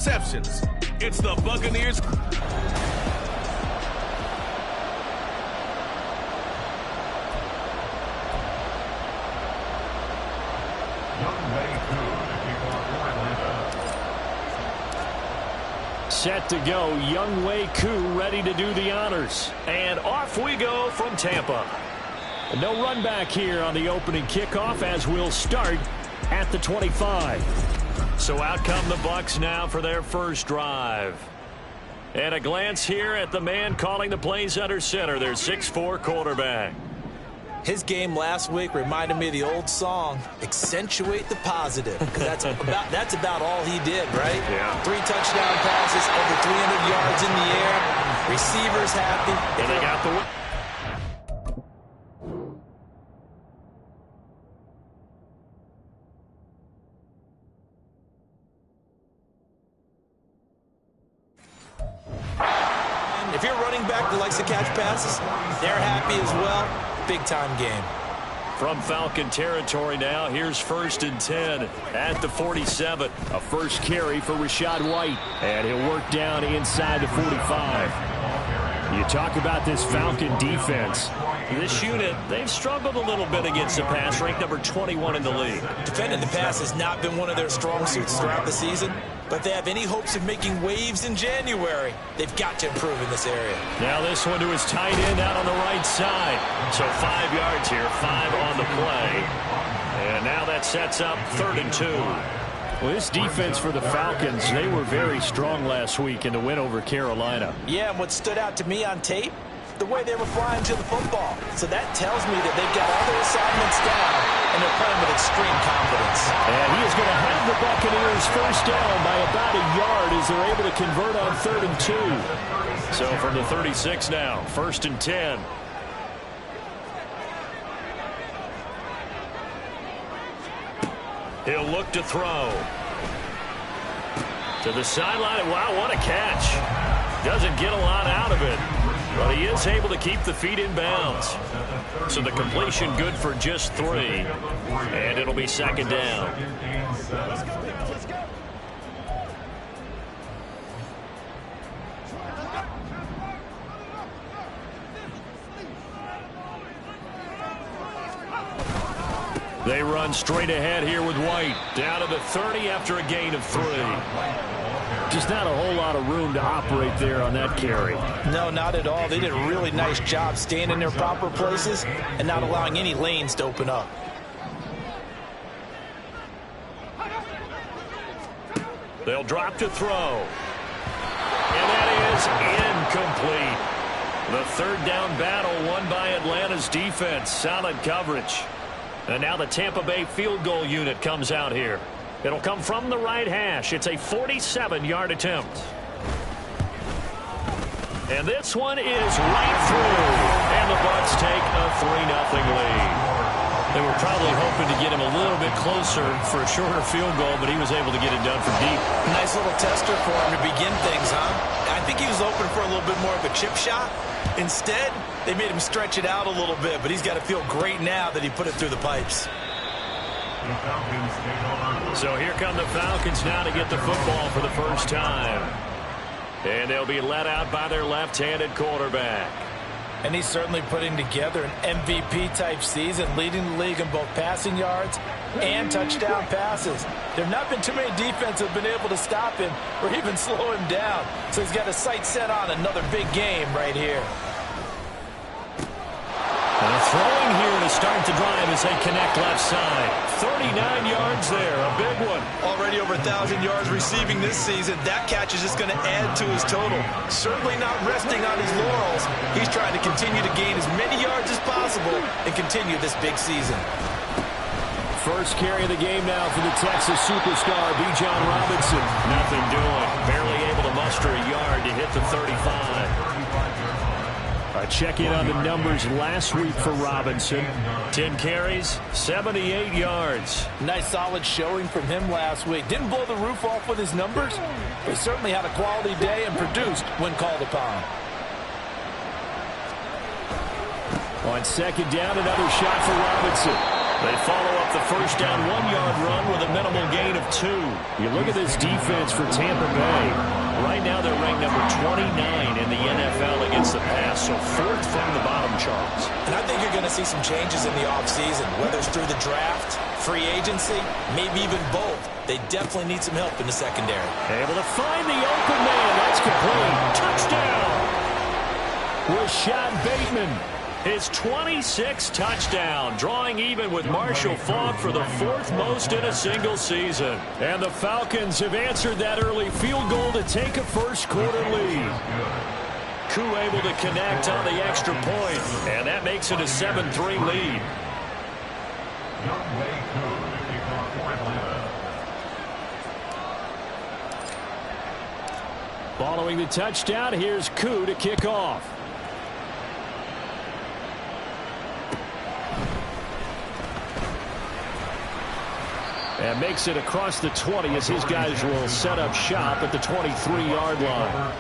Receptions. It's the Buccaneers. Set to go, Young Wei Koo ready to do the honors. And off we go from Tampa. No run back here on the opening kickoff as we'll start at the 25. So out come the Bucs now for their first drive. And a glance here at the man calling the plays under center, their 6'4" quarterback. His game last week reminded me of the old song, accentuate the positive, because that's about all he did, right? Yeah. 3 touchdown passes, over 300 yards in the air, receivers happy. And they got the win. If you're running back that likes to catch passes, they're happy as well. Big-time game. From Falcon territory now, here's 1st and 10 at the 47. A first carry for Rachaad White, and he'll work down inside the 45. You talk about this Falcon defense. This unit, they've struggled a little bit against the pass, ranked number 21 in the league. Defending the pass has not been one of their strong suits throughout the season, but if they have any hopes of making waves in January, they've got to improve in this area. Now this one to his tight end out on the right side. So 5 yards here, 5 on the play. And now that sets up 3rd and 2. Well, this defense for the Falcons, they were very strong last week in the win over Carolina. Yeah, and what stood out to me on tape, the way they were flying to the football. So that tells me that they've got all their assignments down, and they're playing with extreme confidence. And he is going to have the Buccaneers first down by about a yard as they're able to convert on 3rd and 2. So from the 36 now, 1st and 10. He'll look to throw. To the sideline. Wow, what a catch. Doesn't get a lot out of it, but he is able to keep the feet in bounds. So the completion good for just 3, and it'll be 2nd down. They run straight ahead here with White. Down to the 30 after a gain of 3. Just not a whole lot of room to operate there on that carry. No, not at all. They did a really nice job staying in their proper places and not allowing any lanes to open up. They'll drop to throw. And that is incomplete. The 3rd down battle won by Atlanta's defense. Solid coverage. And now the Tampa Bay field goal unit comes out here. It'll come from the right hash. It's a 47-yard attempt. And this one is right through. And the Bucs take a 3-0 lead. They were probably hoping to get him a little bit closer for a shorter field goal, but he was able to get it done from deep. Nice little tester for him to begin things, huh? I think he was hoping for a little bit more of a chip shot. Instead, they made him stretch it out a little bit, but he's got to feel great now that he put it through the pipes. So here come the Falcons now to get the football for the first time. And they'll be led out by their left-handed quarterback. And he's certainly putting together an MVP-type season, leading the league in both passing yards and touchdown passes. There have not been too many defenses that have been able to stop him or even slow him down. So he's got his sights set on another big game right here. And a throwing here to start the drive as they connect left side. 39 yards there, a big one. Already over 1,000 yards receiving this season. That catch is just going to add to his total. Certainly not resting on his laurels. He's trying to continue to gain as many yards as possible and continue this big season. First carry of the game now for the Texas superstar, Bijan Robinson. Nothing doing. Barely able to muster a yard to hit the 35. A check-in on the numbers last week for Robinson. 10 carries, 78 yards. Nice solid showing from him last week. Didn't blow the roof off with his numbers, but he certainly had a quality day and produced when called upon. On 2nd down, another shot for Robinson. They follow up the first down 1-yard run with a minimal gain of 2. You look at this defense for Tampa Bay. Right now they're ranked number 29 in the NFL against the pass, so 4th from the bottom, Charles. And I think you're going to see some changes in the offseason, whether it's through the draft, free agency, maybe even both. They definitely need some help in the secondary. Able to find the open man. That's complete. Touchdown. Rashad Bateman. His 26th touchdown, drawing even with Marshall Faulk for the 4th most in a single season. And the Falcons have answered that early field goal to take a first-quarter lead. Koo able to connect on the extra point, and that makes it a 7-3 lead. Following the touchdown, here's Koo to kick off. And makes it across the 20 as his guys will set up shop at the 23-yard line.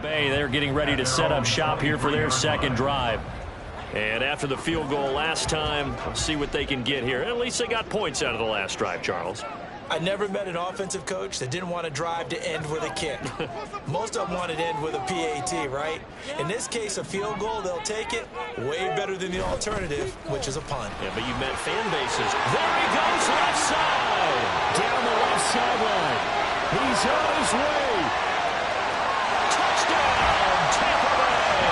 Bay, they're getting ready to set up shop here for their second drive. And after the field goal last time, we'll see what they can get here. At least they got points out of the last drive, Charles. I never met an offensive coach that didn't want to drive to end with a kick. Most of them wanted to end with a PAT, right? In this case, a field goal, they'll take it. Way better than the alternative, which is a punt. Yeah, but you met fan bases. There he goes, left side. Down the left sideline. He's on his way. Touchdown, Tampa Bay.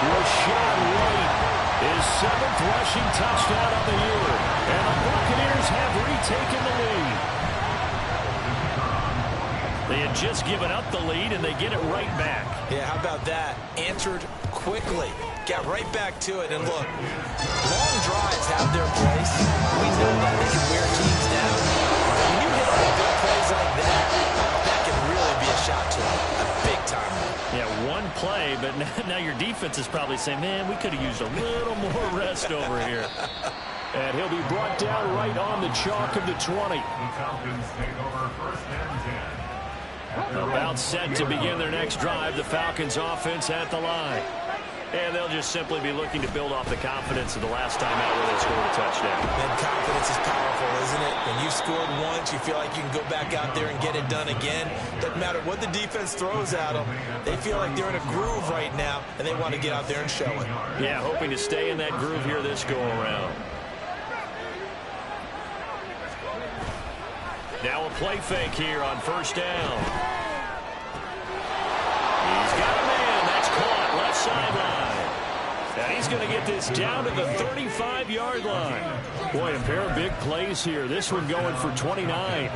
Rashad White, his 7th rushing touchdown of the year. And the Buccaneers have retaken the lead. They had just given up the lead, and they get it right back. Yeah, how about that? Answered quickly. Got right back to it. And look, long drives have their place. We know that they can wear teams down. When you hit on big plays like that, that can really be a shot to them. A big time. Yeah, one play, but now your defense is probably saying, man, we could have used a little more rest over here. And he'll be brought down right on the chalk of the 20. About set to begin their next drive. The Falcons offense at the line. And they'll just simply be looking to build off the confidence of the last time out where they scored a touchdown. And confidence is powerful, isn't it? When you've scored once, you feel like you can go back out there and get it done again. Doesn't matter what the defense throws at them. They feel like they're in a groove right now, and they want to get out there and show it. Yeah, hoping to stay in that groove here this go-around. Now a play fake here on first down. He's got a man. That's caught left sideline. And he's going to get this down to the 35-yard line. Boy, a pair of big plays here. This one going for 29.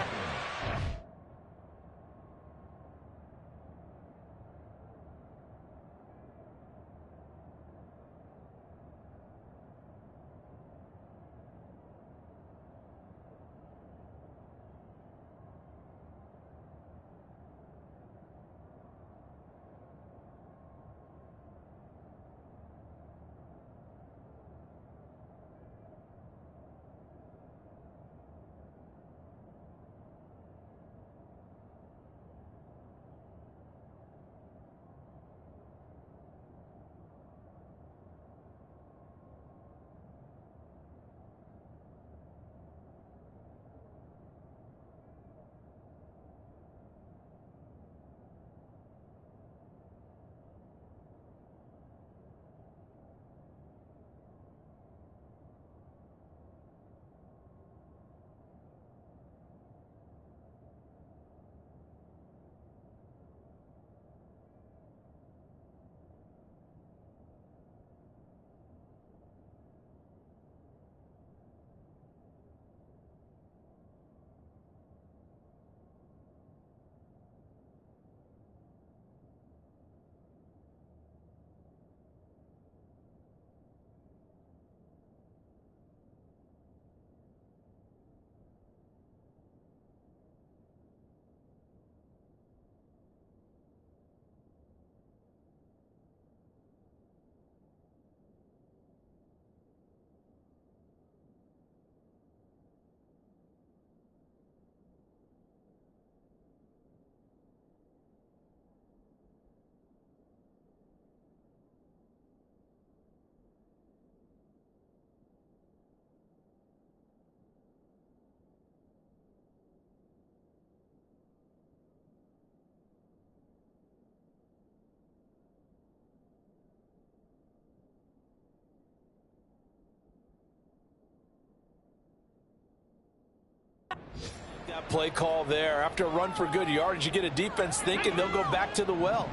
That play call there. After a run for good yardage, you get a defense thinking they'll go back to the well.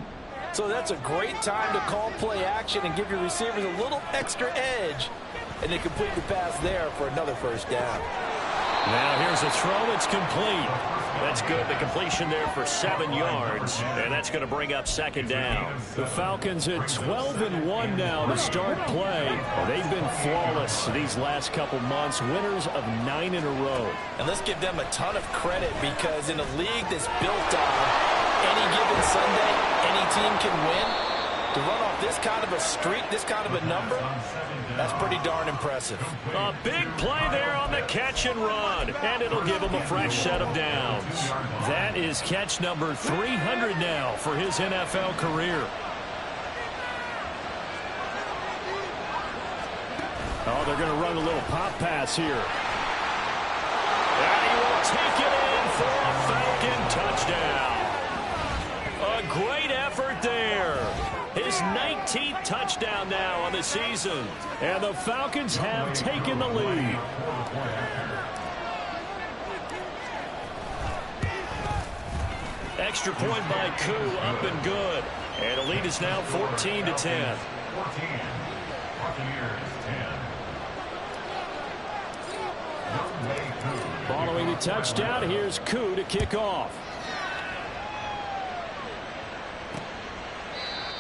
So that's a great time to call play action and give your receivers a little extra edge. And they complete the pass there for another first down. Now here's a throw. It's complete. That's good. The completion there for 7 yards. And that's going to bring up second down. The Falcons at 12-1 now to start play. They've been flawless these last couple months. Winners of 9 in a row. And let's give them a ton of credit, because in a league that's built on any given Sunday, any team can win. To run off this kind of a streak, this kind of a number, that's pretty darn impressive. A big play there on the catch and run, and it'll give him a fresh set of downs. That is catch number 300 now for his NFL career. Oh, they're going to run a little pop pass here. And he will take it in for a Falcon touchdown. A great effort there. His 19th touchdown now on the season. And the Falcons have taken the lead. Extra point by Koo, up and good. And the lead is now 14-10. Following the touchdown, here's Koo to kick off.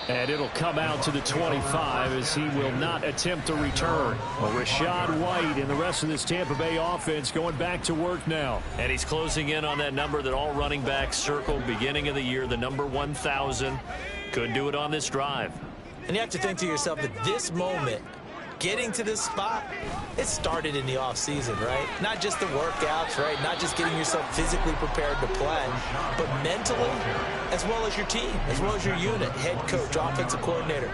And it'll come out to the 25 as he will not attempt a return. Well, Rachaad White and the rest of this Tampa Bay offense going back to work now. And he's closing in on that number that all running backs circled beginning of the year, the number 1,000. Could do it on this drive. And you have to think to yourself that this moment, getting to this spot, it started in the offseason, right? Not just the workouts, right? Not just getting yourself physically prepared to play, but mentally, as well as your team, as well as your unit, head coach, offensive coordinator.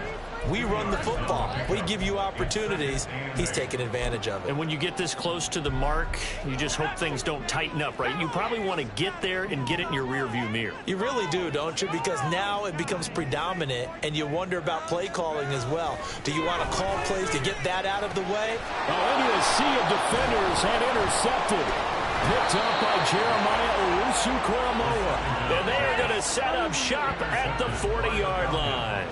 We run the football. We give you opportunities. He's taking advantage of it. And when you get this close to the mark, you just hope things don't tighten up, right? You probably want to get there and get it in your rearview mirror. You really do, don't you? Because now it becomes predominant, and you wonder about play calling as well. Do you want to call plays to get that out of the way? Into a sea of defenders and intercepted. Picked up by Jeremiah Owusu-Koramoah. And they are going to set up shop at the 40-yard line.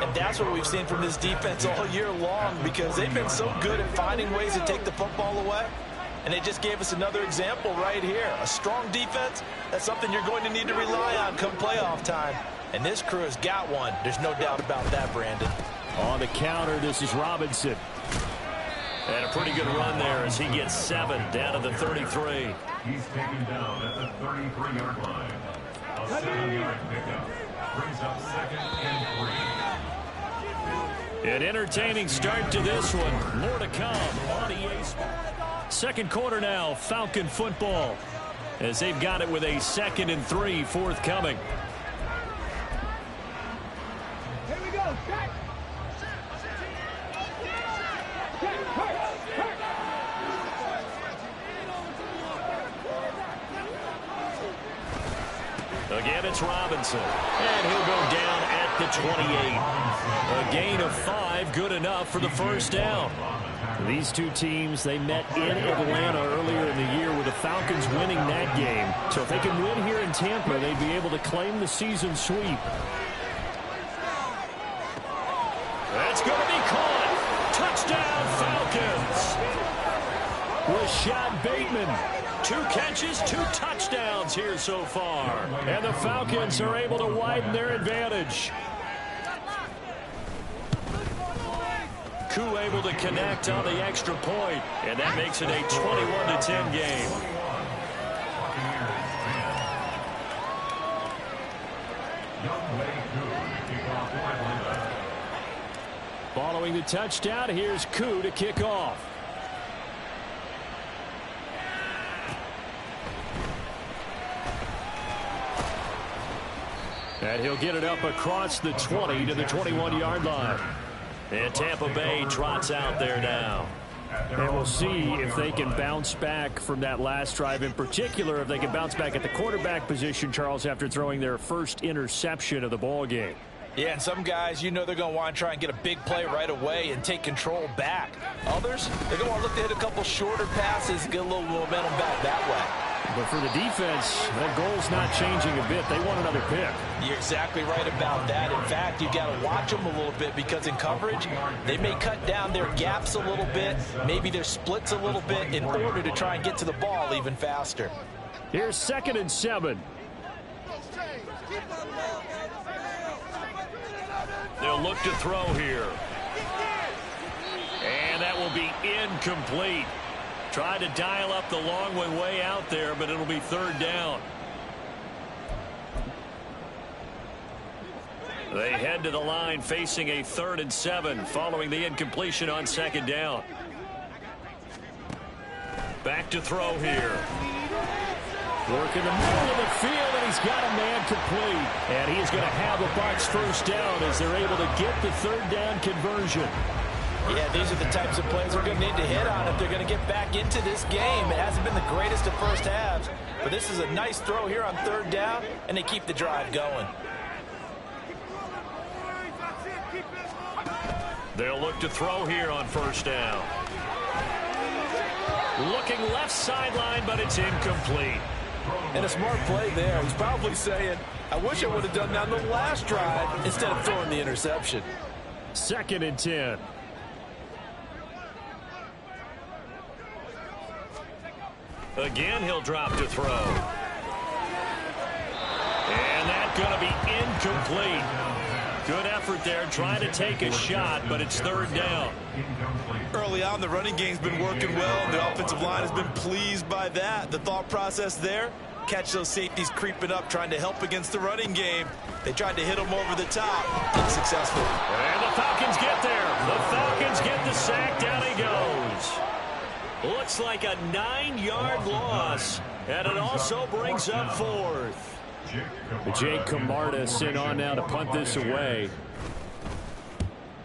And that's what we've seen from this defense all year long, because they've been so good at finding ways to take the football away. And they just gave us another example right here. A strong defense, that's something you're going to need to rely on come playoff time. And this crew has got one. There's no doubt about that, Brandon. On the counter, this is Robinson. And a pretty good run there as he gets 7 down to the 33. He's taken down at the 33-yard line. A 7-yard pickup brings up 2nd and 3. An entertaining start to this one. More to come on EA Sports. Second quarter now, Falcon football, as they've got it with a 2nd and 3 forthcoming. Here we go. Again, it's Robinson. And he'll go down at the 28. A gain of 5, good enough for the first down. These two teams, they met in Atlanta earlier in the year with the Falcons winning that game. So if they can win here in Tampa, they'd be able to claim the season sweep. That's going to be caught. Touchdown, Falcons. Rashad Bateman. 2 catches, 2 touchdowns here so far. And the Falcons are able to widen their advantage. Koo able to connect on the extra point, and that makes it a 21-10 game. Following the touchdown, here's Koo to kick off. And he'll get it up across the 20 to the 21-yard line. And Tampa Bay trots out there now. And we'll see if they can bounce back from that last drive. In particular, if they can bounce back at the quarterback position, Charles, after throwing their first interception of the ball game. Yeah, and some guys, you know they're going to want to try and get a big play right away and take control back. Others, they're going to want to look to hit a couple shorter passes and get a little momentum back that way. But for the defense, that goal's not changing a bit. They want another pick. You're exactly right about that. In fact, you've got to watch them a little bit, because in coverage, they may cut down their gaps a little bit, maybe their splits a little bit, in order to try and get to the ball even faster. Here's 2nd and 7. They'll look to throw here. And that will be incomplete. Tried to dial up the long way out there, but it'll be 3rd down. They head to the line facing a 3rd and 7 following the incompletion on 2nd down. Back to throw here. Working the middle of the field, and he's got a man complete. And he's going to have a Bucs 1st down as they're able to get the 3rd down conversion. Yeah, these are the types of plays we're going to need to hit on if they're going to get back into this game. It hasn't been the greatest of first halves, but this is a nice throw here on 3rd down, and they keep the drive going. They'll look to throw here on 1st down. Looking left sideline, but it's incomplete. And a smart play there. He's probably saying, I wish I would have done that on the last drive instead of throwing the interception. 2nd and 10. Again, he'll drop to throw. And that's going to be incomplete. Good effort there, trying to take a shot, but it's 3rd down. Early on, the running game's been working well, and the offensive line has been pleased by that. The thought process there, catch those safeties creeping up, trying to help against the running game. They tried to hit them over the top. Unsuccessful. And the Falcons get there. The Falcons get the sack. Down he goes. Looks like a 9-yard loss, and it also brings up 4th. Jake Camarda sent on now to punt this away.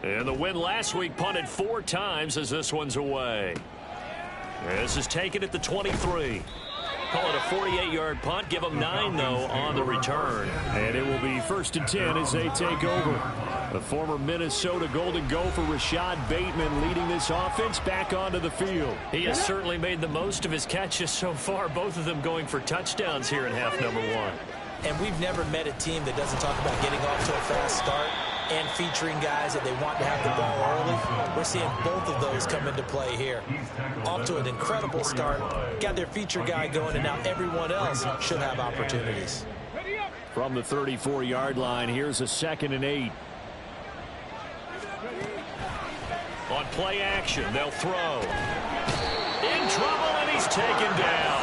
And the win last week punted 4 times as this one's away. This is taken at the 23. Call it a 48-yard punt. Give them 9, though, on the return. And it will be 1st and 10 as they take over. The former Minnesota Golden Gopher Rashad Bateman leading this offense back onto the field. He has certainly made the most of his catches so far, both of them going for touchdowns here in half number 1. And we've never met a team that doesn't talk about getting off to a fast start and featuring guys that they want to have the ball early. We're seeing both of those come into play here. Off to an incredible start, got their feature guy going, and now everyone else should have opportunities. From the 34-yard line, here's a 2nd and 8. On play action, they'll throw. In trouble, and he's taken down.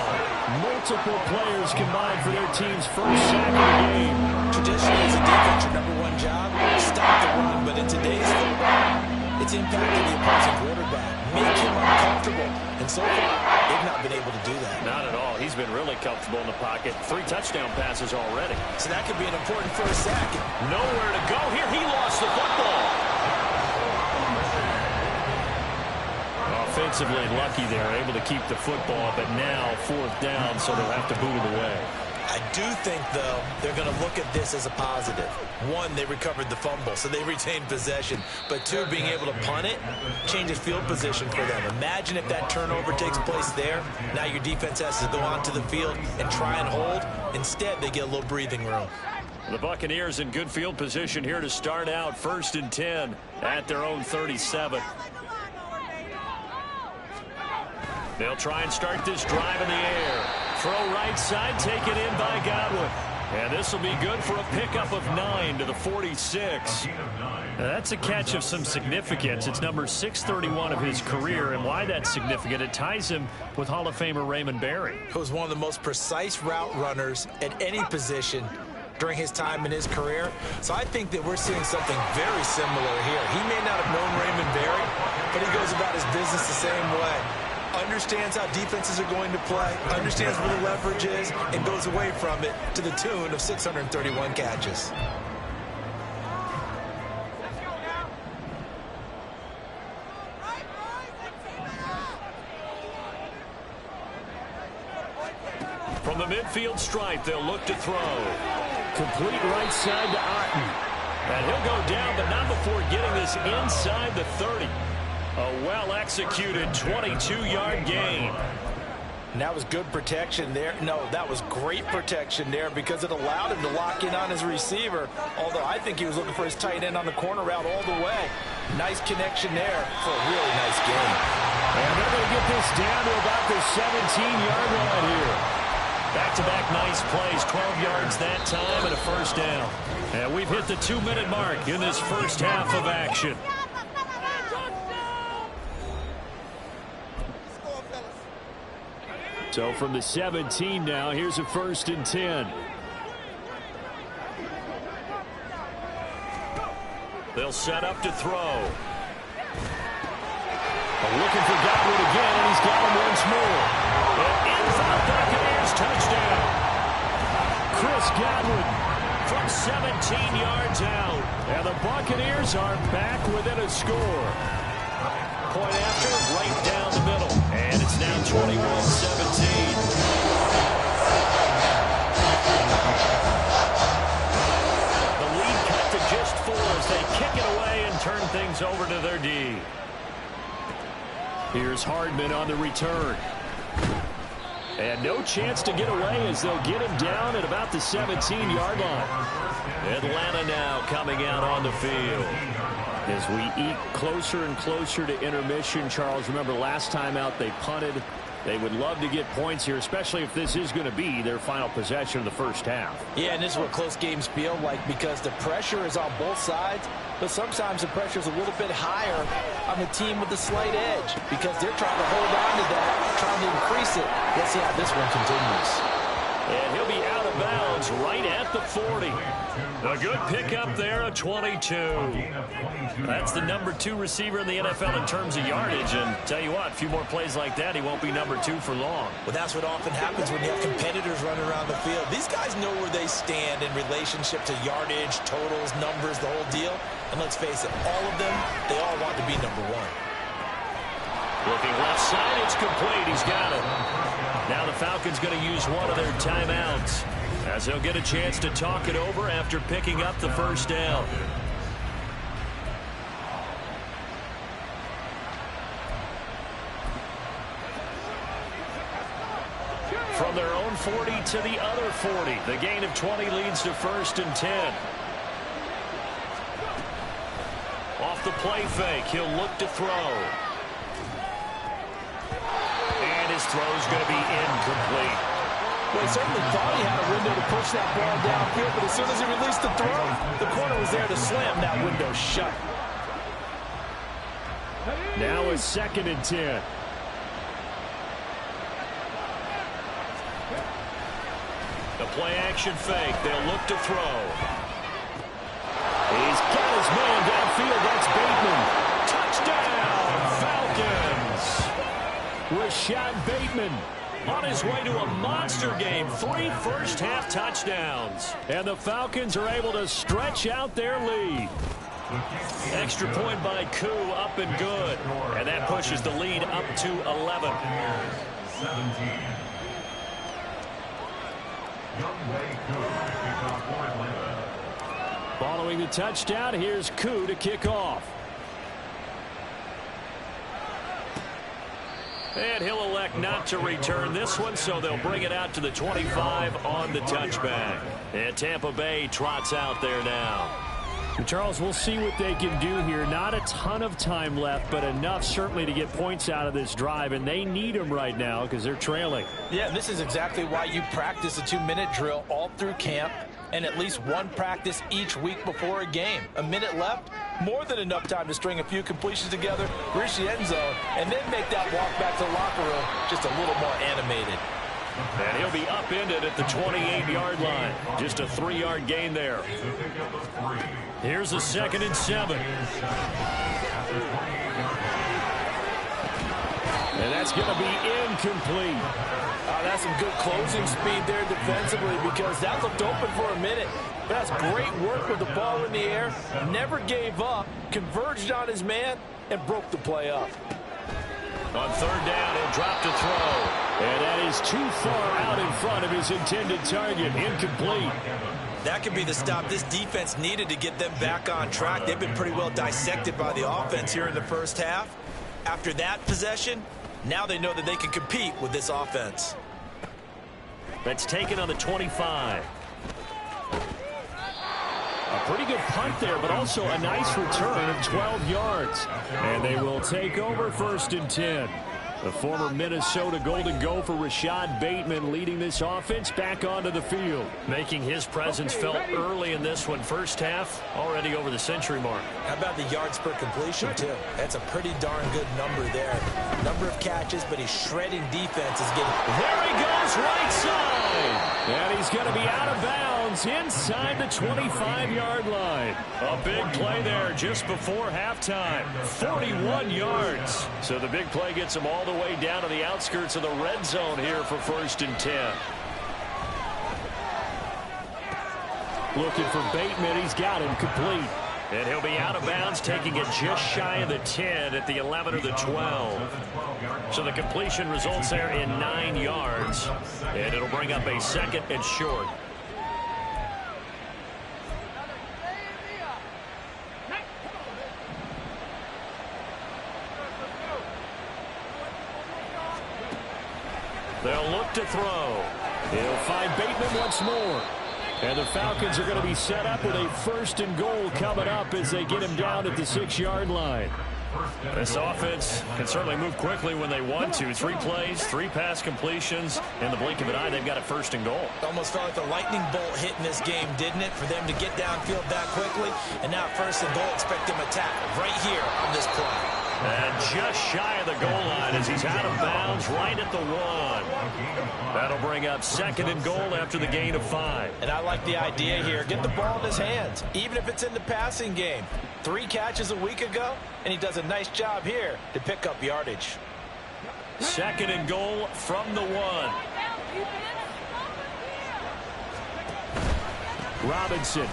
Multiple players combined for their team's 1st sack of the game. Traditionally, as a defense, your #1 job, stop the run. But in today's football, it's impacting the opposing quarterback, make him uncomfortable. And so far, they've not been able to do that. Not at all. He's been really comfortable in the pocket. 3 touchdown passes already. So that could be an important 1st sack. Nowhere to go here. He lost the football. Offensively lucky there, able to keep the football, but now 4th down, so they'll have to boot it away. I do think, though, they're going to look at this as a positive. 1, they recovered the fumble, so they retained possession. But 2, being able to punt it changes field position for them. Imagine if that turnover takes place there. Now your defense has to go onto the field and try and hold. Instead, they get a little breathing room. The Buccaneers in good field position here to start out 1st and 10 at their own 37. They'll try and start this drive in the air. Throw right side, taken in by Godwin. And this will be good for a pickup of 9 to the 46. That's a catch of some significance. It's number 631 of his career, and why that's significant, it ties him with Hall of Famer Raymond Berry. Who was one of the most precise route runners at any position during his time in his career. So I think that we're seeing something very similar here. He may not have known Raymond Berry, but he goes about his business the same way. Understands how defenses are going to play, understands where the leverage is, and goes away from it to the tune of 631 catches. From the midfield stripe, they'll look to throw. Complete right side to Otten. And he'll go down, but not before getting this inside the 30. A well-executed 22-yard gain. And that was good protection there. No, that was great protection there because it allowed him to lock in on his receiver, although I think he was looking for his tight end on the corner route all the way. Nice connection there for a really nice game. And they're going to get this down to about the 17-yard line here. Back-to-back nice plays, 12 yards that time and a 1st down. And we've hit the 2-minute mark in this 1st half of action. So from the 17 now, here's a 1st and 10. They'll set up to throw. Looking for Godwin again, and he's got him once more. And in for the Buccaneers touchdown. Chris Godwin from 17 yards out. And the Buccaneers are back within a score. Point after, right down the middle. And it's now 21-17. The lead cut to just 4 as they kick it away and turn things over to their D. Here's Hardman on the return. And no chance to get away as they'll get him down at about the 17-yard line. Atlanta now coming out on the field. As we eat closer and closer to intermission, Charles, remember last time out they punted. They would love to get points here, especially if this is going to be their final possession of the first half. Yeah, and this is what close games feel like because the pressure is on both sides, but sometimes the pressure is a little bit higher on the team with the slight edge because they're trying to hold on to that, trying to increase it. Let's see how this one continues. And he'll be out of bounds right at the 40. A good pickup there, a 22. That's the number 2 receiver in the NFL in terms of yardage. And tell you what, a few more plays like that, he won't be number 2 for long. Well, that's what often happens when you have competitors running around the field. These guys know where they stand in relationship to yardage, totals, numbers, the whole deal. And let's face it, all of them, they all want to be number 1. Looking left side, it's complete. He's got it. Now the Falcons going to use one of their timeouts as they'll get a chance to talk it over after picking up the first down. From their own 40 to the other 40. The gain of 20 leads to 1st and 10. Off the play fake, he'll look to throw. And his throw's going to be incomplete. Well, he certainly thought he had a window to push that ball downfield, but as soon as he released the throw, the corner was there to slam that window shut. Now a 2nd and 10. The play action fake. They'll look to throw. He's got his man downfield. That's Bateman. Touchdown, Falcons. Rashad Bateman on his way to a monster game. 3 first-half touchdowns. And the Falcons are able to stretch out their lead. Extra point by Koo, up and good. And that pushes the lead up to 11. 17. Following the touchdown, here's Koo to kick off. And he'll elect not to return this one, so they'll bring it out to the 25 on the touchback. And Tampa Bay trots out there now. Charles, we'll see what they can do here. Not a ton of time left, but enough certainly to get points out of this drive, and they need them right now because they're trailing. Yeah, and this is exactly why you practice a 2-minute drill all through camp and at least one practice each week before a game. A minute left, more than enough time to string a few completions together, reach the end zone, and then make that walk back to the locker room just a little more animated. And he'll be upended at the 28-yard line. Just a 3-yard gain there. Here's a 2nd and 7. And that's going to be incomplete. That's some good closing speed there defensively because that looked open for a minute. That's great work with the ball in the air. Never gave up, converged on his man, and broke the play up. On 3rd down, he'll drop to throw. And that is too far out in front of his intended target. Incomplete. That could be the stop this defense needed to get them back on track. They've been pretty well dissected by the offense here in the first half. After that possession, now they know that they can compete with this offense. That's taken on the 25. A pretty good punt there, but also a nice return of 12 yards. And they will take over 1st and 10. The former Minnesota Golden Gopher Rashad Bateman leading this offense back onto the field. Making his presence felt early in this one. First half, already over the century mark. How about the yards per completion, too? That's a pretty darn good number there. Number of catches, but he's shredding defense is getting... There he goes, right side. And he's going to be out of bounds Falcons inside the 25-yard line. A big play there just before halftime. 41 yards. So the big play gets them all the way down to the outskirts of the red zone here for 1st and 10. Looking for Bateman. He's got him complete. And he'll be out of bounds, taking it just shy of the 10 at the 11 or the 12. So the completion results there in 9 yards. And it'll bring up a 2nd and short. They'll look to throw. He'll find Bateman once more. And the Falcons are going to be set up with a 1st and goal coming up as they get him down at the 6-yard line. This offense can certainly move quickly when they want to. 3 plays, 3 pass completions. In the blink of an eye, they've got a 1st and goal. Almost felt like the lightning bolt hit in this game, didn't it? For them to get downfield that quickly. And now 1st and goal, expect them to tackle right here on this play. And just shy of the goal line as he's out of bounds right at the 1. That'll bring up 2nd and goal after the gain of 5. And I like the idea here. Get the ball in his hands, even if it's in the passing game. 3 catches a week ago, and he does a nice job here to pick up yardage. 2nd and goal from the 1. Robinson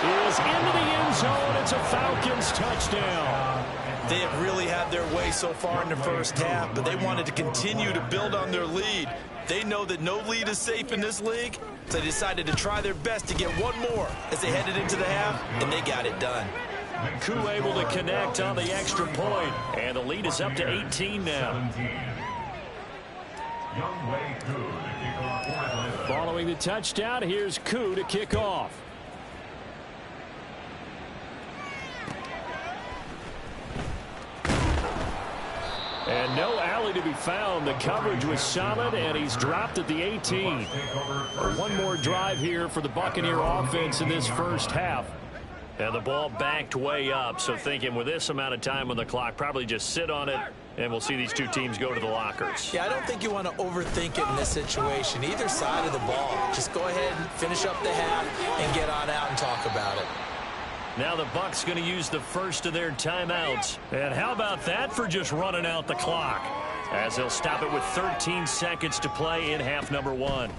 is into the end zone. It's a Falcons touchdown. They have really had their way so far in the first half, but they wanted to continue to build on their lead. They know that no lead is safe in this league, so they decided to try their best to get one more as they headed into the half, and they got it done. Koo able to connect on the extra point, and the lead is up to 18 now. Following the touchdown, here's Koo to kick off. And no alley to be found. The coverage was solid, and he's dropped at the 18. One more drive here for the Buccaneer offense in this first half. And the ball backed way up, so thinking with this amount of time on the clock, probably just sit on it, and we'll see these 2 teams go to the lockers. Yeah, I don't think you want to overthink it in this situation. Either side of the ball. Just go ahead and finish up the half and get on out and talk about it. Now the Bucs going to use the first of their timeouts. And how about that for just running out the clock? As they'll stop it with 13 seconds to play in half number 1.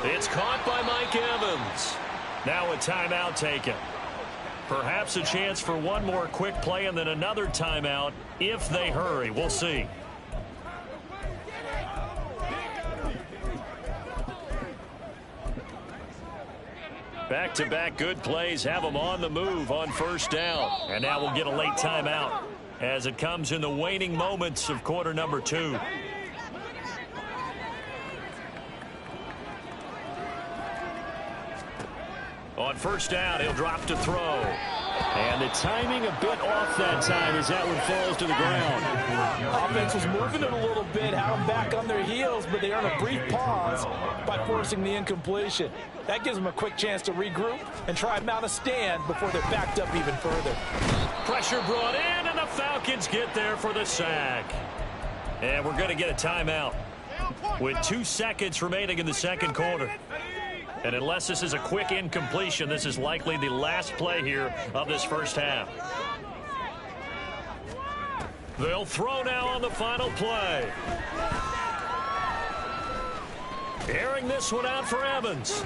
It's caught by Mike Evans. Now a timeout taken. Perhaps a chance for one more quick play and then another timeout if they hurry. We'll see. Back-to-back good plays have them on the move on 1st down. And now we'll get a late timeout as it comes in the waning moments of quarter number 2. On 1st down, he'll drop to throw. And the timing a bit off that time as that one falls to the ground. Offense was moving it a little bit, had them back on their heels, but they earn a brief pause by forcing the incompletion. That gives them a quick chance to regroup and try and mount a stand before they're backed up even further. Pressure brought in, and the Falcons get there for the sack. And we're going to get a timeout with 2 seconds remaining in the second quarter. And unless this is a quick incompletion, this is likely the last play here of this first half. They'll throw now on the final play. Airing this one out for Evans.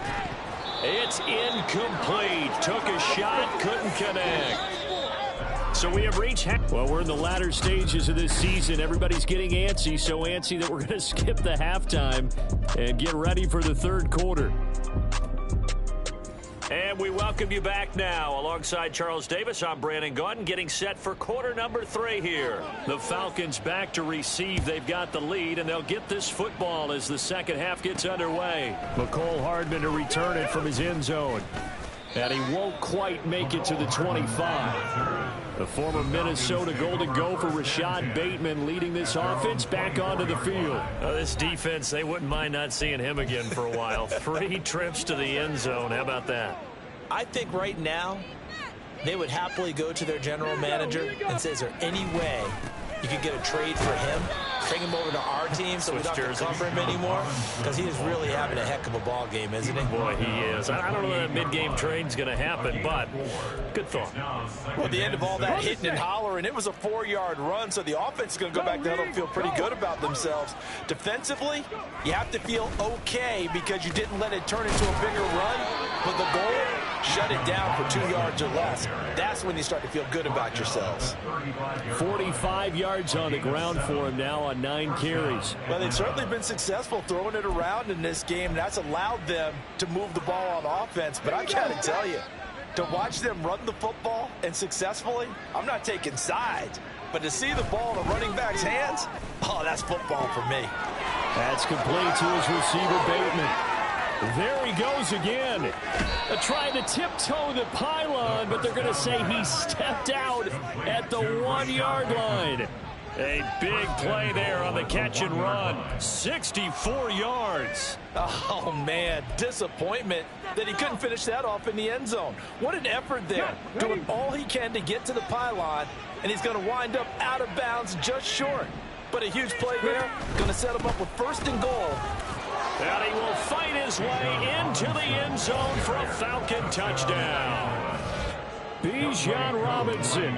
It's incomplete. Took a shot, couldn't connect. So we have reached well, we're in the latter stages of this season. Everybody's getting antsy, so antsy that we're going to skip the halftime and get ready for the third quarter. And we welcome you back now. Alongside Charles Davis, I'm Brandon Gaudin, getting set for quarter number 3 here. The Falcons back to receive. They've got the lead, and they'll get this football as the second half gets underway. McCole Hardman to return it from his end zone. And he won't quite make it to the 25. The former Minnesota Golden Gopher Rashad Bateman leading this offense back onto the field. This defense, they wouldn't mind not seeing him again for a while. 3 trips to the end zone. How about that? I think right now they would happily go to their general manager and say, is there any way you could get a trade for him, bring him over to our team so we don't have to cover him anymore, because he is really having a heck of a ball game, isn't he? Boy, he is. I don't know that mid-game trade's going to happen, but good thought. Well, at the end of all that hitting and hollering, it was a 4-yard run, so the offense is going to go back there and feel pretty good about themselves. Defensively, you have to feel okay because you didn't let it turn into a bigger run, but the goal, shut it down for 2 yards or less. That's when you start to feel good about yourselves. 45 yards on the ground for him now on 9 carries. Well, they've certainly been successful throwing it around in this game. That's allowed them to move the ball on offense. But I got to tell you, to watch them run the football and successfully, I'm not taking sides. But to see the ball in a running back's hands, oh, that's football for me. That's complete to his receiver, Bateman. There he goes again. Trying to tiptoe the pylon, but they're going to say he stepped out at the 1-yard line. A big play there on the catch and run. 64 yards. Oh, man, disappointment that he couldn't finish that off in the end zone. What an effort there, doing all he can to get to the pylon, and he's going to wind up out of bounds just short. But a huge play there, going to set him up with 1st and goal. And he will fight his way into the end zone for a Falcon touchdown. Bijan Robinson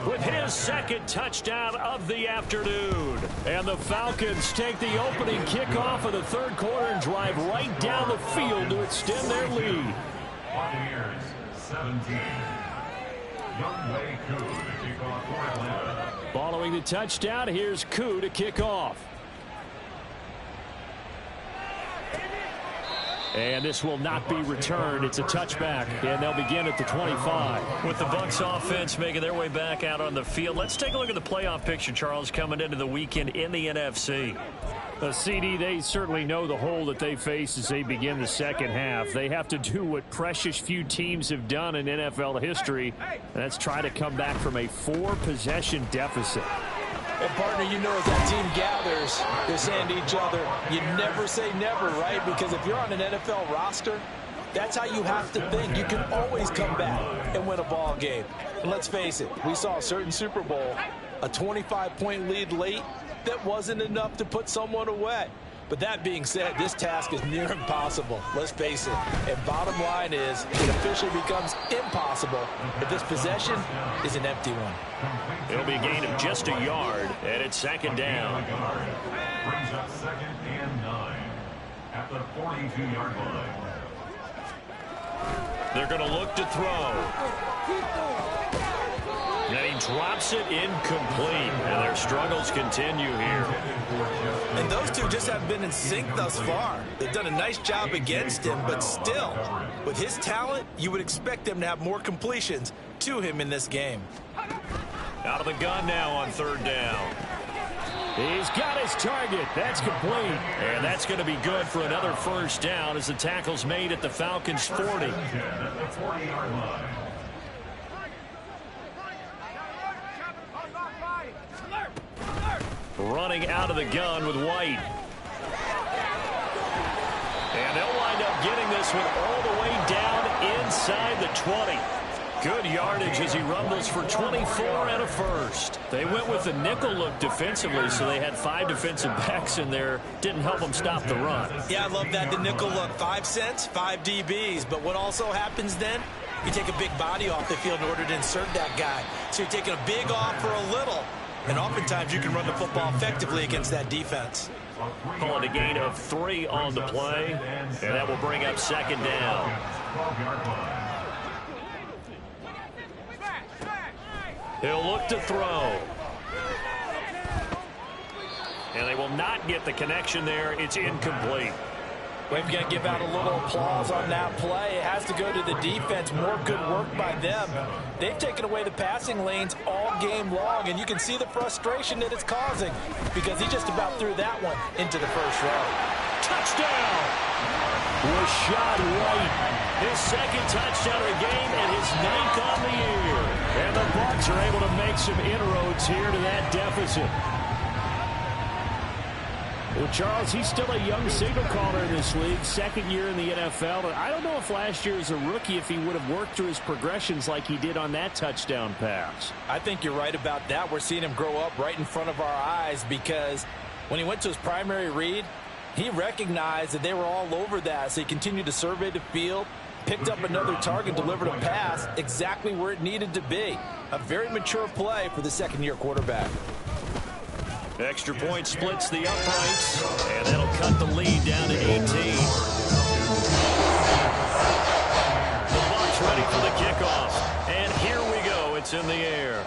with his 2nd touchdown of the afternoon. And the Falcons take the opening kickoff of the 3rd quarter and drive right down the field to extend their lead. Buccaneers 17. Youngway Koo to kick off for Atlanta. Following the touchdown, here's Koo to kick off. And this will not be returned. It's a touchback, and they'll begin at the 25. With the Bucs offense making their way back out on the field, let's take a look at the playoff picture, Charles, coming into the weekend in the NFC. CD, they certainly know the hole that they face as they begin the second half. They have to do what precious few teams have done in NFL history, and that's try to come back from a 4-possession deficit. And, partner, you know as that team gathers, they're saying to each other, you never say never, right? Because if you're on an NFL roster, that's how you have to think. You can always come back and win a ball game. And let's face it, we saw a certain Super Bowl, a 25-point lead late that wasn't enough to put someone away. But that being said, this task is near impossible. Let's face it. And bottom line is, it officially becomes impossible if this possession is an empty one. It'll be a gain of just a yard, and it's 2nd down. Brings up 2nd and 9 at the 42-yard line. They're going to look to throw. And he drops it incomplete, and their struggles continue here. And those two just haven't been in sync thus far. They've done a nice job against him, but still, with his talent, you would expect them to have more completions to him in this game. Out of the gun now on 3rd down. He's got his target. That's complete. And that's going to be good for another 1st down as the tackle's made at the Falcons' 40. At the 40-yard line. Running out of the gun with White. And they'll wind up getting this one all the way down inside the 20. Good yardage as he rumbles for 24 and a 1st. They went with the nickel look defensively, so they had 5 defensive backs in there. Didn't help them stop the run. Yeah, I love that, the nickel look. 5 cents, 5 DBs. But what also happens then? You take a big body off the field in order to insert that guy. So you're taking a big off for a little. And oftentimes you can run the football effectively against that defense. Calling a gain of 3 on the play, and that will bring up 2nd down. He'll look to throw. And they will not get the connection there. It's incomplete. We've got to give out a little applause on that play. It has to go to the defense. More good work by them. They've taken away the passing lanes all game long, and you can see the frustration that it's causing because he just about threw that one into the 1st row. Touchdown! Rashad White, his 2nd touchdown of the game and his 9th on the year. And the Bucs are able to make some inroads here to that deficit. Well, Charles, he's still a young signal caller in this league, second year in the NFL. But I don't know if last year as a rookie, if he would have worked through his progressions like he did on that touchdown pass. I think you're right about that. We're seeing him grow up right in front of our eyes because when he went to his primary read, he recognized that they were all over that. So he continued to survey the field, picked up another target, delivered a pass exactly where it needed to be. A very mature play for the second-year quarterback. Extra point splits the uprights, and that'll cut the lead down to 18. The Bucs ready for the kickoff, and here we go. It's in the air.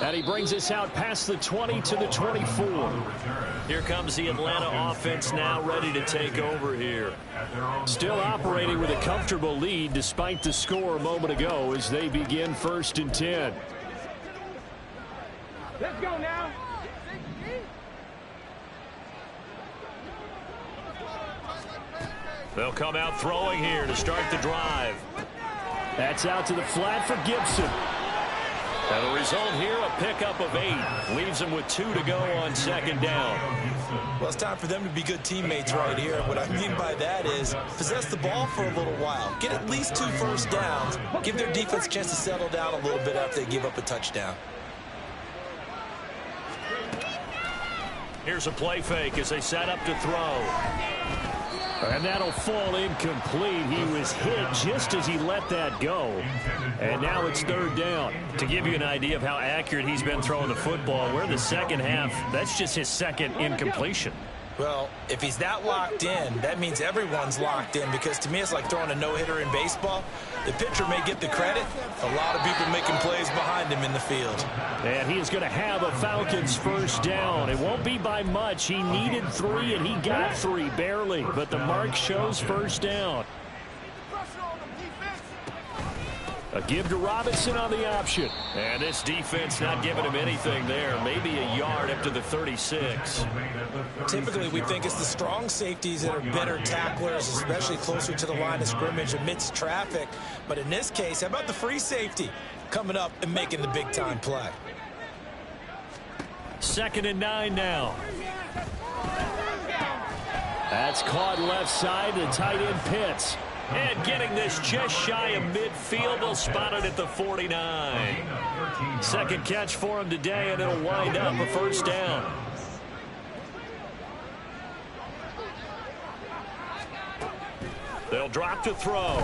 And he brings us out past the 20 to the 24. Here comes the Atlanta offense now ready to take over here. Still operating with a comfortable lead despite the score a moment ago as they begin 1st and 10. Let's go now. They'll come out throwing here to start the drive. That's out to the flat for Gibson. And the result here, a pickup of 8. Leaves them with 2 to go on 2nd down. Well, it's time for them to be good teammates right here. What I mean by that is possess the ball for a little while. Get at least 2 first downs. Give their defense a chance to settle down a little bit after they give up a touchdown. Here's a play fake as they set up to throw. And that'll fall incomplete. He was hit just as he let that go. And now it's 3rd down. To give you an idea of how accurate he's been throwing the football, we're in the second half. That's just his 2nd incompletion. Well, if he's that locked in, that means everyone's locked in, because to me it's like throwing a no-hitter in baseball. The pitcher may get the credit. A lot of people making plays behind him in the field. And he is going to have a Falcons 1st down. It won't be by much. He needed 3, and he got 3, barely. But the mark shows 1st down. A give to Robinson on the option. And this defense not giving him anything there. Maybe a yard up to the 36. Typically, we think it's the strong safeties that are better tacklers, especially closer to the line of scrimmage amidst traffic. But in this case, how about the free safety coming up and making the big-time play? 2nd and 9 now. That's caught left side. The tight end Pitts. And getting this just shy of midfield. They'll spot it at the 49. 2nd catch for him today, and it'll wind up a 1st down. They'll drop to throw.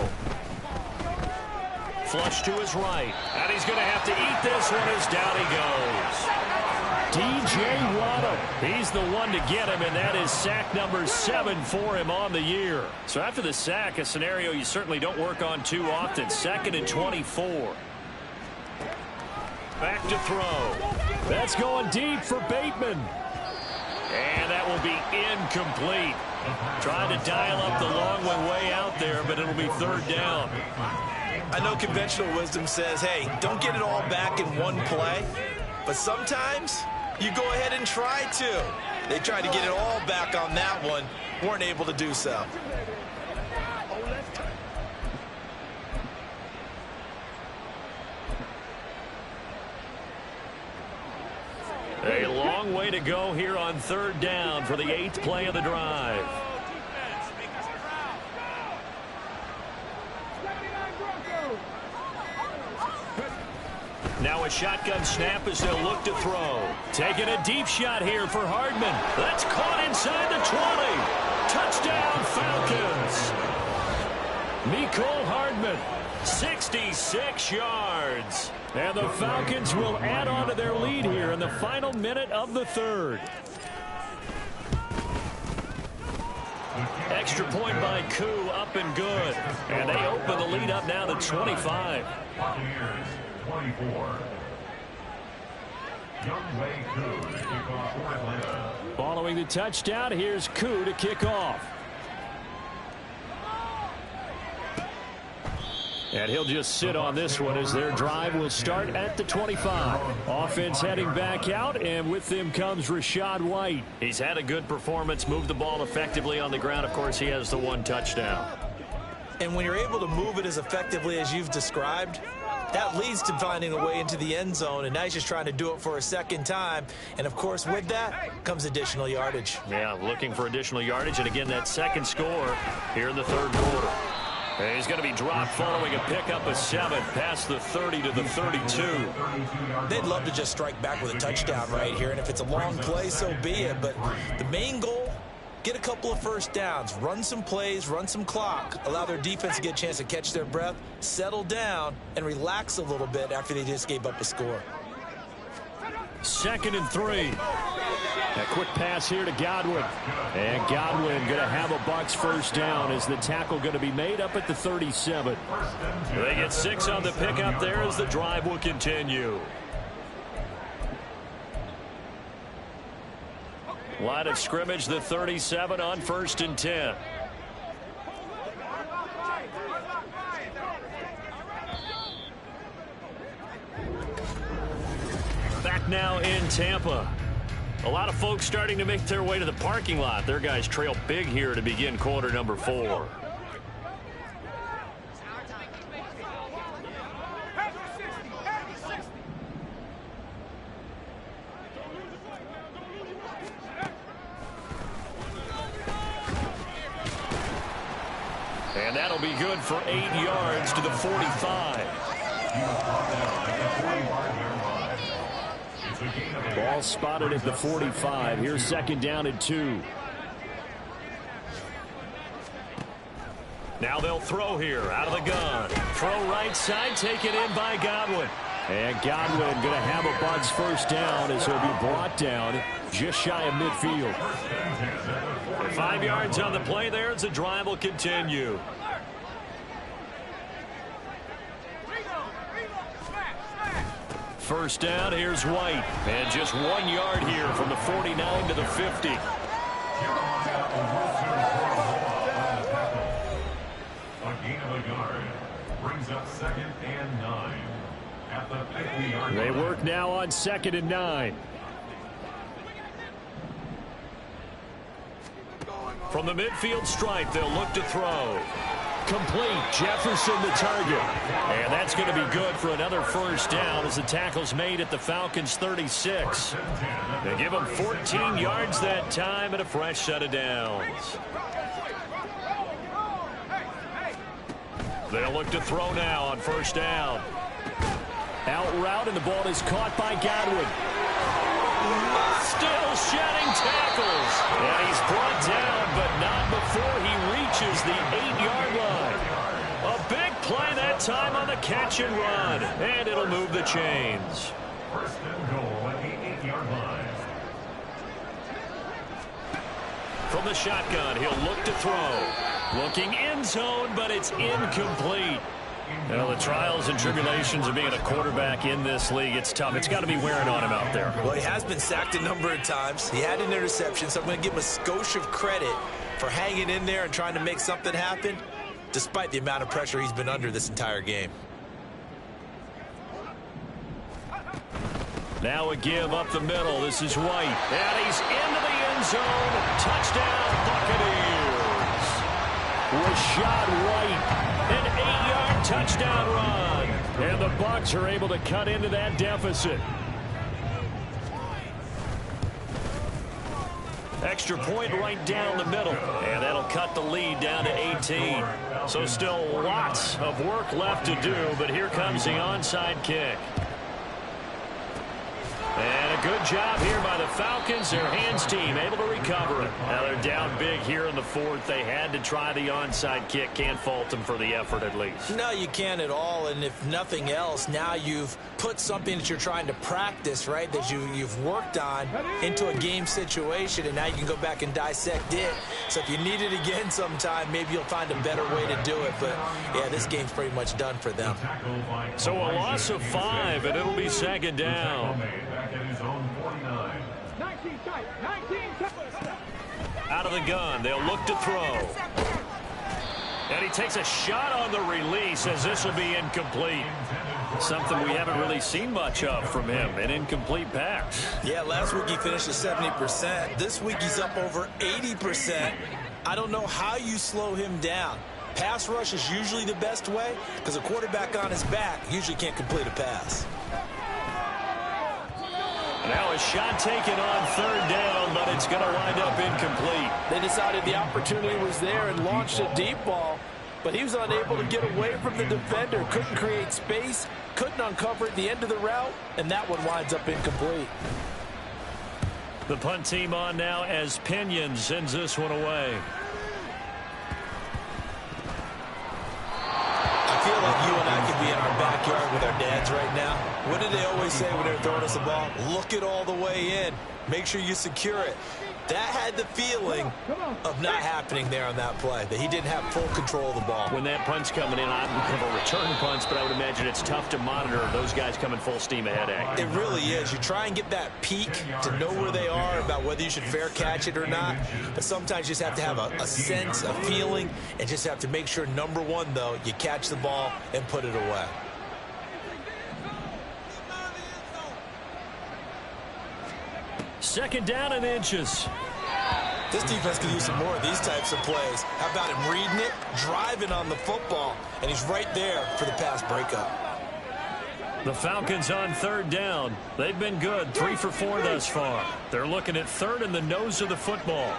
Flush to his right. And he's going to have to eat this one as down he goes. DJ Waddle. He's the one to get him, and that is sack number 7 for him on the year. So after the sack, a scenario you certainly don't work on too often. 2nd and 24. Back to throw. That's going deep for Bateman. And that will be incomplete. Trying to dial up the long one way out there, but it'll be 3rd down. I know conventional wisdom says, hey, don't get it all back in one play. But sometimes you go ahead and try to. They tried to get it all back on that one. Weren't able to do so. A long way to go here on 3rd down for the 8th play of the drive. Now a shotgun snap as they'll look to throw. Taking a deep shot here for Hardman. That's caught inside the 20. Touchdown Falcons. Mecole Hardman, 66 yards. And the Falcons will add on to their lead here in the final minute of the 3rd. Extra point by Koo, up and good. And they open the lead up now to 25. 24. Youngway Koo to kick off for Atlanta. Following the touchdown, here's Koo to kick off. And he'll just sit on this one as their drive will start at the 25. Offense heading back out, and with them comes Rachaad White. He's had a good performance, moved the ball effectively on the ground. Of course, he has the 1 touchdown. And when you're able to move it as effectively as you've described, That leads to finding a way into the end zone, and now he's just trying to do it for a second time. And, of course, with that comes additional yardage. Yeah, looking for additional yardage, and again, that second score here in the third quarter. And he's going to be dropped following a pickup of 7 past the 30 to the 32. They'd love to just strike back with a touchdown right here, and if it's a long play, so be it. But the main goal, get a couple of first downs, run some plays, run some clock, allow their defense to get a chance to catch their breath, settle down, and relax a little bit after they just gave up a score. 2nd and 3. A quick pass here to Godwin. And Godwin going to have a Bucs first down as the tackle going to be made up at the 37. They get 6 on the pickup there as the drive will continue. Line of scrimmage, the 37 on 1st and 10. Back now in Tampa. A lot of folks starting to make their way to the parking lot. Their guys trail big here to begin quarter number 4. And that'll be good for 8 yards to the 45. Ball spotted at the 45. Here's 2nd down and 2. Now they'll throw here out of the gun. Throw right side, taken in by Godwin. And Godwin going to have a Bucs first down as he'll be brought down just shy of midfield. 5 yards on the play there as the drive will continue. First down, here's White. And just 1 yard here from the 49 to the 50. A gain of a yard brings up 2nd and 9 at the 50-yard line. They work now on 2nd and 9. From the midfield stripe, they'll look to throw. Complete. Jefferson the target. And that's going to be good for another first down as the tackle's made at the Falcons' 36. They give them 14 yards that time and a fresh set of downs. They'll look to throw now on first down. Out route, and the ball is caught by Godwin. Still shedding tackles. And he's brought down, but not before he reaches the 8-yard line. A big play that time on the catch and run. And it'll move the chains. First and goal at the 8-yard line. From the shotgun, he'll look to throw. Looking end zone, but it's incomplete. Well, the trials and tribulations of being a quarterback in this league, it's tough. It's got to be wearing on him out there. Well, he has been sacked a number of times. He had an interception, so I'm going to give him a skosh of credit for hanging in there and trying to make something happen, despite the amount of pressure he's been under this entire game. Now a give up the middle. This is White. And he's into the end zone. Touchdown, Buccaneers. Rachaad White. An 8-yard touchdown run. And the Bucs are able to cut into that deficit. Extra point right down the middle. And that'll cut the lead down to 18. So still lots of work left to do, but here comes the onside kick. And a good job here by the Falcons. Their hands team able to recover it. Now they're down big here in the 4th. They had to try the onside kick. Can't fault them for the effort at least. No, you can't at all. And if nothing else, now you've put something that you're trying to practice, right, that you've worked on into a game situation, and now you can go back and dissect it. So if you need it again sometime, maybe you'll find a better way to do it. But, yeah, this game's pretty much done for them. So a loss of 5, and it'll be 2nd down. Out of the gun, they'll look to throw. And he takes a shot on the release as this will be incomplete. Something we haven't really seen much of from him, an incomplete pass. Yeah, last week he finished at 70%. This week he's up over 80%. I don't know how you slow him down. Pass rush is usually the best way because a quarterback on his back usually can't complete a pass. Now a shot taken on third down, but it's going to wind up incomplete. They decided the opportunity was there and launched a deep ball, but he was unable to get away from the defender, couldn't create space, couldn't uncover at the end of the route, and that one winds up incomplete. The punt team on now as Pinion sends this one away. I feel like you and I could be in our backyard with our dads right now. What did they always say when they're throwing us the ball? Look it all the way in. Make sure you secure it. That had the feeling of not happening there on that play, that he didn't have full control of the ball. When that punt's coming in, I would have a return punts, but I would imagine it's tough to monitor those guys coming full steam ahead at you. It really is. You try and get that peek to know where they are about whether you should fair catch it or not, but sometimes you just have to have a sense, a feeling, and just have to make sure, number one, though, you catch the ball and put it away. Second down and inches. This defense could use some more of these types of plays. How about him reading it, driving on the football, and he's right there for the pass breakup. The Falcons on third down. They've been good, 3 for 4 thus far. They're looking at third in the nose of the football.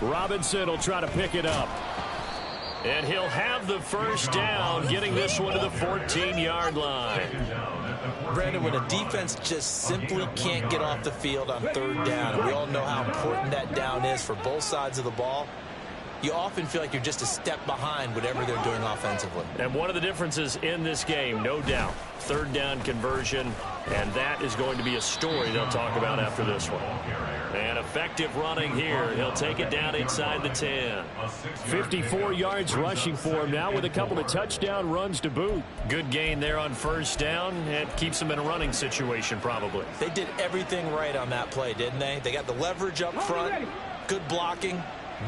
Robinson will try to pick it up. And he'll have the first down, getting this one to the 14-yard line. Brandon, when a defense just simply can't get off the field on third down, and we all know how important that down is for both sides of the ball, you often feel like you're just a step behind whatever they're doing offensively. And one of the differences in this game, no doubt, third down conversion, and that is going to be a story they'll talk about after this one. And effective running here. He'll take it down inside the 10. 54 yards rushing for him now with a couple of touchdown runs to boot. Good gain there on first down. It keeps him in a running situation probably. They did everything right on that play, didn't they? They got the leverage up front, good blocking,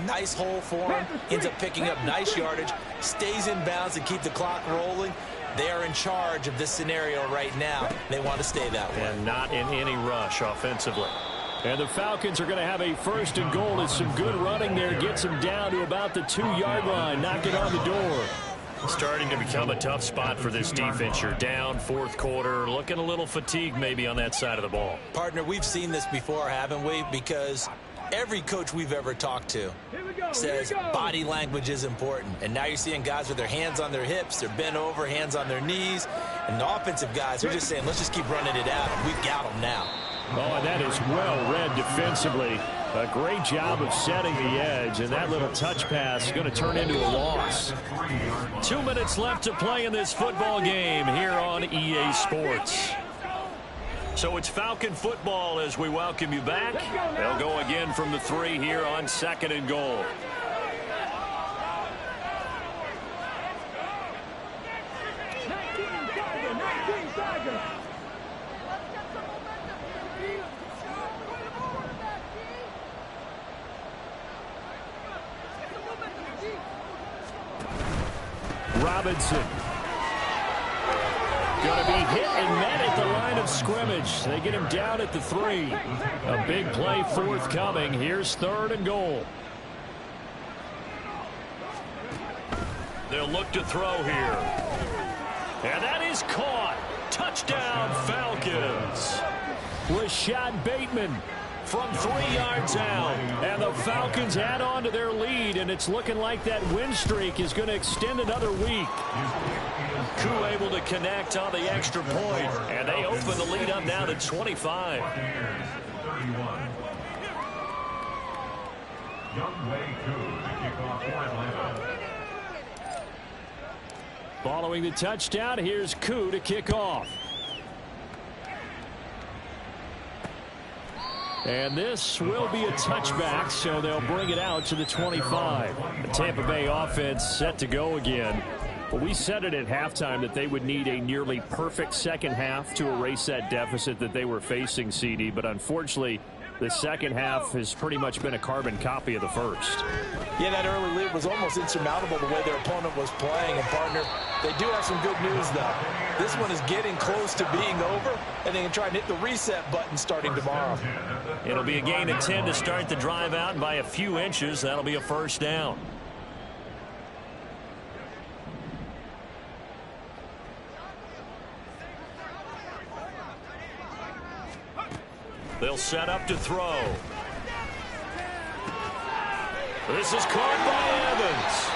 nice hole for him, ends up picking up nice yardage, stays in bounds to keep the clock rolling. They are in charge of this scenario right now. They want to stay that way. And not in any rush offensively. And the Falcons are going to have a first and goal as some good running there gets them down to about the 2-yard line. Knock it on the door. Starting to become a tough spot for this defense. You're down fourth quarter, looking a little fatigued maybe on that side of the ball. Partner, we've seen this before, haven't we? Because every coach we've ever talked to says body language is important. And now you're seeing guys with their hands on their hips, they're bent over, hands on their knees. And the offensive guys are just saying, let's just keep running it out. We've got them now. Oh, and that is well read defensively. A great job of setting the edge, and that little touch pass is going to turn into a loss. 2 minutes left to play in this football game here on EA Sports. So it's Falcon football as we welcome you back. They'll go again from the 3 here on second and goal. Robinson. Going to be hit and met at the line of scrimmage. They get him down at the 3. A big play forthcoming. Here's third and goal. They'll look to throw here. And that is caught. Touchdown, Falcons. Rashad Bateman from 3 yards out. And the Falcons add on to their lead, and it's looking like that win streak is going to extend another week. Koo able to connect on the extra point, and they open the lead up now to 25. Following the touchdown, here's Koo to kick off. And this will be a touchback, so they'll bring it out to the 25. The Tampa Bay offense set to go again. But we said it at halftime that they would need a nearly perfect second half to erase that deficit that they were facing, CD. But unfortunately, the second half has pretty much been a carbon copy of the first. Yeah, that early lead was almost insurmountable the way their opponent was playing. And, partner, they do have some good news, though. This one is getting close to being over, and they can try and hit the reset button starting tomorrow. It'll be a gain of 10 to start the drive out, and by a few inches, that'll be a first down. They'll set up to throw. This is caught by Evans.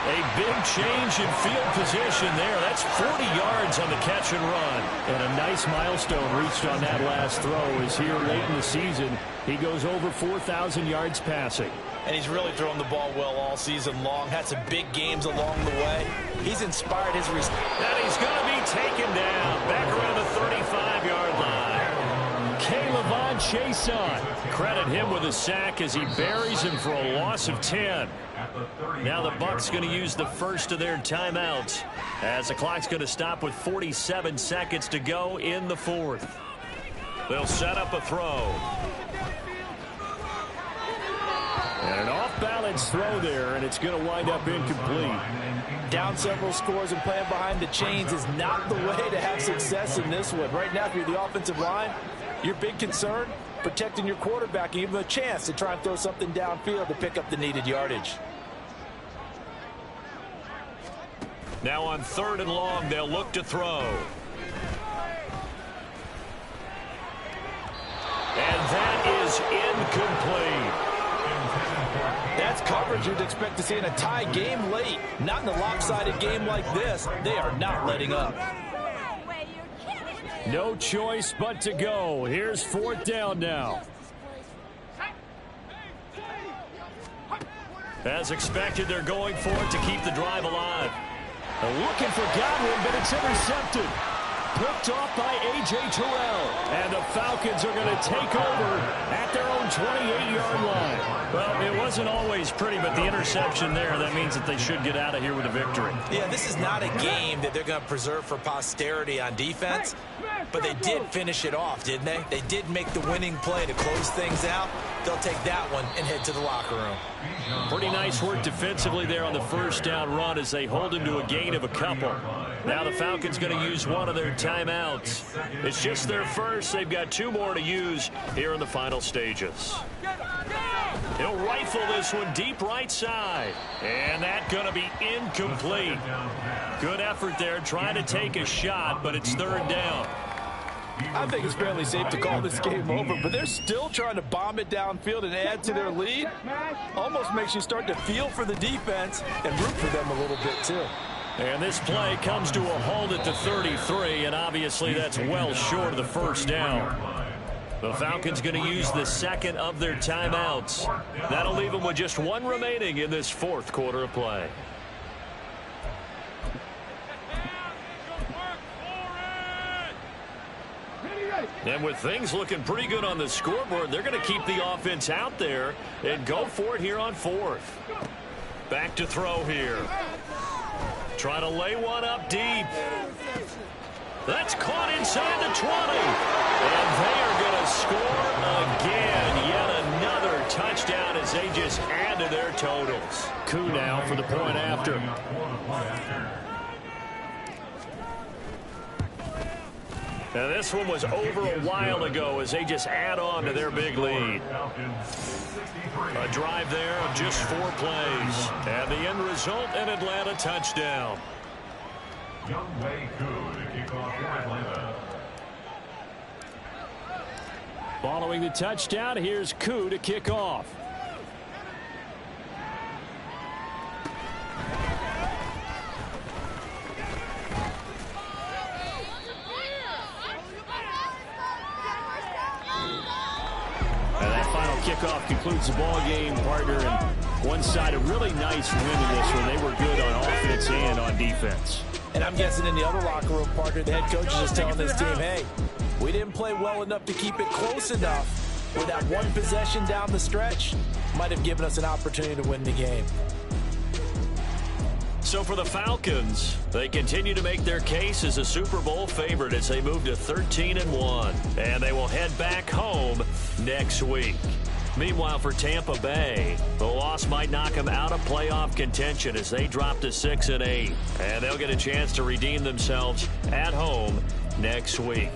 A big change in field position there. That's 40 yards on the catch and run. And a nice milestone reached on that last throw as here late in the season, he goes over 4,000 yards passing. And he's really thrown the ball well all season long. Had some big games along the way. He's inspired his receiver. And he's going to be taken down back around the 35-yard line. K'Lavon Chason, credit him with a sack as he buries him for a loss of 10. Now the Bucs going to use the first of their timeouts as the clock's going to stop with 47 seconds to go in the fourth. They'll set up a throw. And an off-balance throw there, and it's going to wind up incomplete. Down several scores and playing behind the chains is not the way to have success in this one. Right now, if you're the offensive line, your big concern, protecting your quarterback and give him a chance to try and throw something downfield to pick up the needed yardage. Now on 3rd and long, they'll look to throw. And that is incomplete. That's coverage you'd expect to see in a tie game late. Not in a lopsided game like this. They are not letting up. No choice but to go. Here's 4th down now. As expected, they're going for it to keep the drive alive. Looking for Godwin, but it's intercepted. Picked off by A.J. Terrell. And the Falcons are going to take over at their own 28-yard line. Well, it wasn't always pretty, but the interception there, that means that they should get out of here with a victory. Yeah, this is not a game that they're going to preserve for posterity on defense, but they did finish it off, didn't they? They did make the winning play to close things out. They'll take that one and head to the locker room. Pretty nice work defensively there on the first down run as they hold him to a gain of a couple. Now the Falcons going to use one of their timeouts. It's just their first. They've got 2 more to use here in the final stages. He'll rifle this one deep right side. And that's going to be incomplete. Good effort there trying to take a shot, but it's 3rd down. I think it's fairly safe to call this game over, but they're still trying to bomb it downfield and add to their lead. Almost makes you start to feel for the defense and root for them a little bit too. And this play comes to a halt at the 33, and obviously that's well short of the first down. The Falcons going to use the second of their timeouts. That'll leave them with just 1 remaining in this 4th quarter of play. And with things looking pretty good on the scoreboard, they're going to keep the offense out there and go for it here on 4th. Back to throw here. Trying to lay one up deep. That's caught inside the 20. And they are going to score again. Yet another touchdown as they just add to their totals. Coup now for the point after. Now this one was over a while ago as they just add on to their big lead. A drive there of just 4 plays. And the end result, an Atlanta touchdown. Youngway Koo to kick off for Atlanta. Following the touchdown, here's Koo to kick off. Kickoff concludes the ball game, partner, and one side a really nice win in this one. They were good on offense and on defense. And I'm guessing in the other locker room, partner, the head coach is just telling this team, hey, we didn't play well enough to keep it close enough. With that one possession down the stretch, might have given us an opportunity to win the game. So for the Falcons, they continue to make their case as a Super Bowl favorite as they move to 13-1. And they will head back home next week. Meanwhile, for Tampa Bay, the loss might knock them out of playoff contention as they drop to 6-8. And they'll get a chance to redeem themselves at home next week.